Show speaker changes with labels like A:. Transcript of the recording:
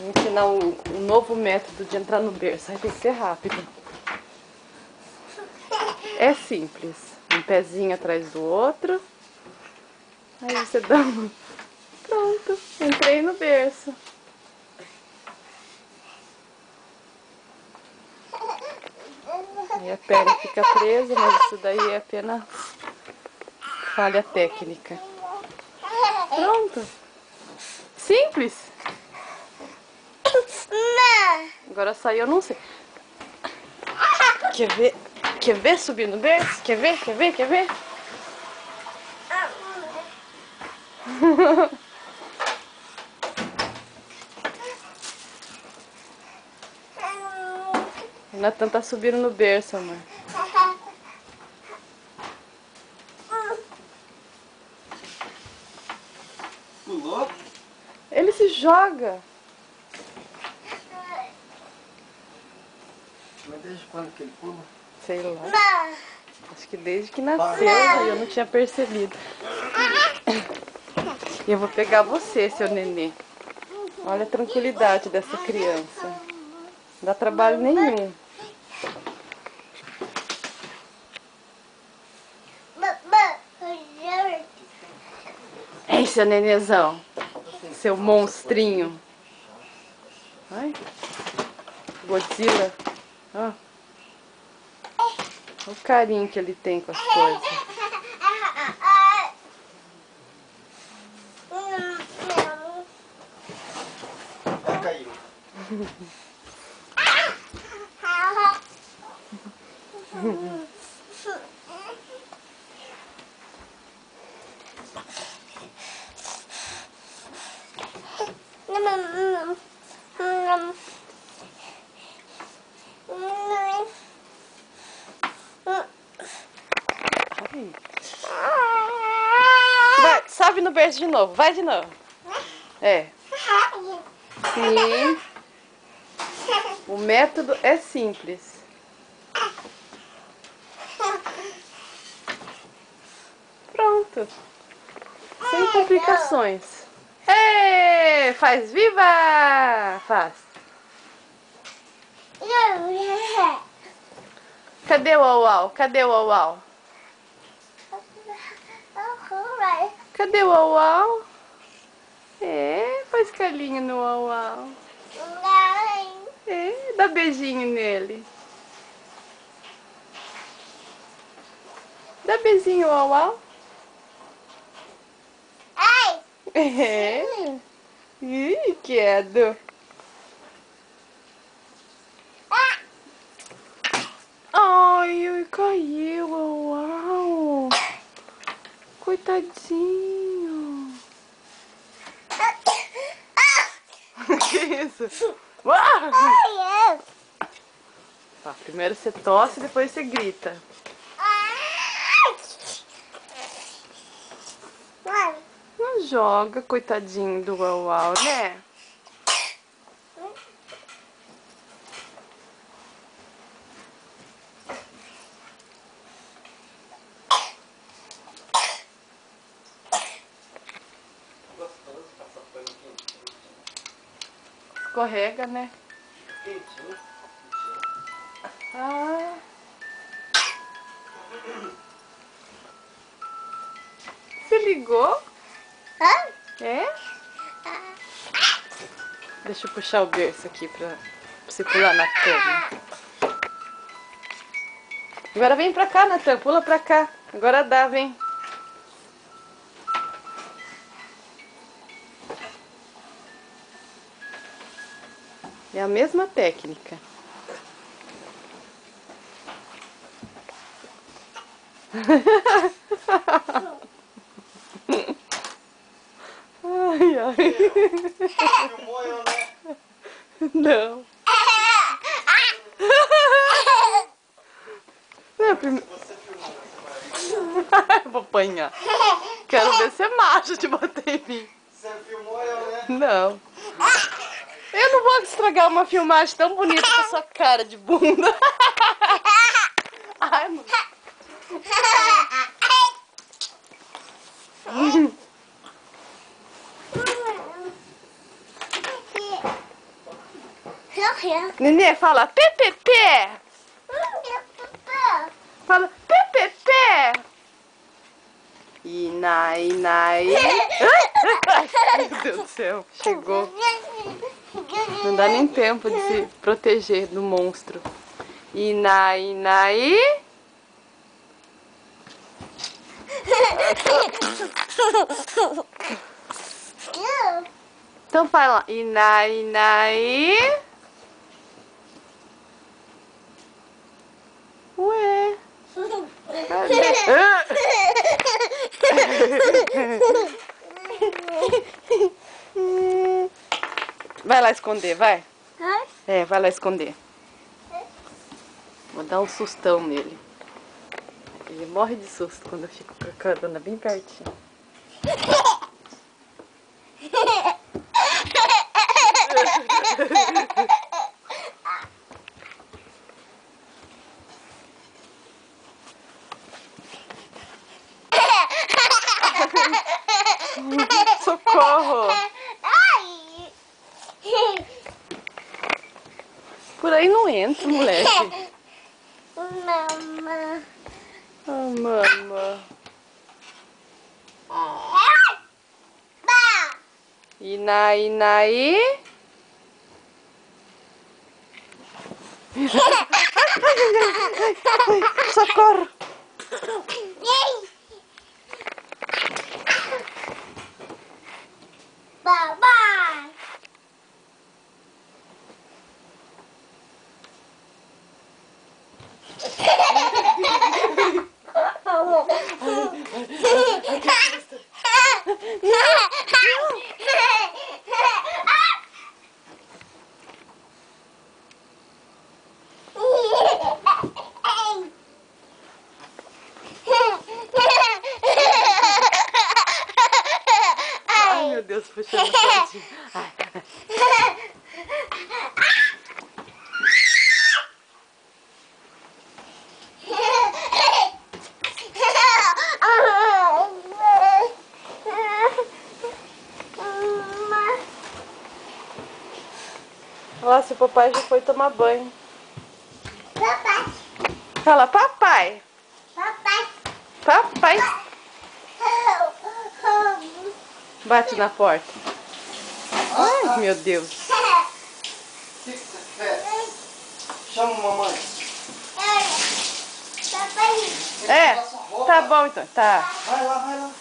A: Vou ensinar um novo método de entrar no berço. Aí tem que ser rápido. É simples. Um pezinho atrás do outro. Aí você dá um... Pronto, entrei no berço. Aí a perna fica presa, mas isso daí é apenas falha técnica. Pronto. Simples. Agora sair eu não sei. Quer ver? Quer ver subir no berço? Quer ver? Quer ver? Quer ver? O Natan tá subindo no berço, amor.
B: Pulou?
A: Ele se joga.
B: Mas desde quando que ele pula?
A: Sei lá. Acho que desde que nasceu aí eu não tinha percebido. E eu vou pegar você, seu nenê. Olha a tranquilidade dessa criança. Não dá trabalho nenhum. Ei, seu nenezão. Seu monstrinho. Ai. Godzilla. Ó. Olha o carinho que ele tem com as coisas.
B: Caiu.
A: Vai, sobe no berço de novo. Vai de novo. É. Sim. O método é simples. Pronto. Sem complicações. Ei, faz viva! Faz. Cadê o au-au? Cadê o au-au? Cadê o au-au? É, faz carinho no au-au. É, dá beijinho nele. Dá beijinho ao au-au. É. Ih, quedo. Ai, caiu, au-au. Coitadinho. Que isso? Uau! Tá, primeiro você tosse, depois você grita. Não joga, coitadinho do au-au, né? Escorrega, né?
B: Quentinho.
A: Ah. Você ligou? É? Deixa eu puxar o berço aqui pra você pular na cama. Agora vem pra cá, Natan. Pula pra cá. Agora dá, vem. É a mesma técnica. Ai, ai.
B: Filmou eu, né?
A: Não.
B: Você filmou.
A: Eu vou apanhar. Quero ver se é macho de bater em mim.
B: Você filmou eu, né?
A: Não. Eu não vou estragar uma filmagem tão bonita com a sua cara de bunda. Ai, mano. Nenê, fala pé, pé, pé. Fala pé, pé, pé. Inai, inai. Ai, meu Deus do céu, chegou. Não dá nem tempo de se proteger do monstro. Inai, inai. Então fala inai, inai. Ué. Cadê? Vai lá esconder, vai. É, vai lá esconder. Vou dar um sustão nele. Ele morre de susto quando eu fico com a carona bem pertinho. Socorro! Por aí não entra, moleque.
C: Mamãe.
A: Ah, mama. Inai, inai. Socorro!
C: Babá.
A: Ai, meu Deus, puxando a cordinha. Ai. Nossa, o papai já foi tomar banho.
C: Papai.
A: Fala, papai.
C: Papai.
A: Papai. Bate na porta. Ai, meu Deus.
B: Que você quer? Chama a mamãe.
C: Papai.
A: É, tá bom então, tá.
B: Vai lá, vai lá.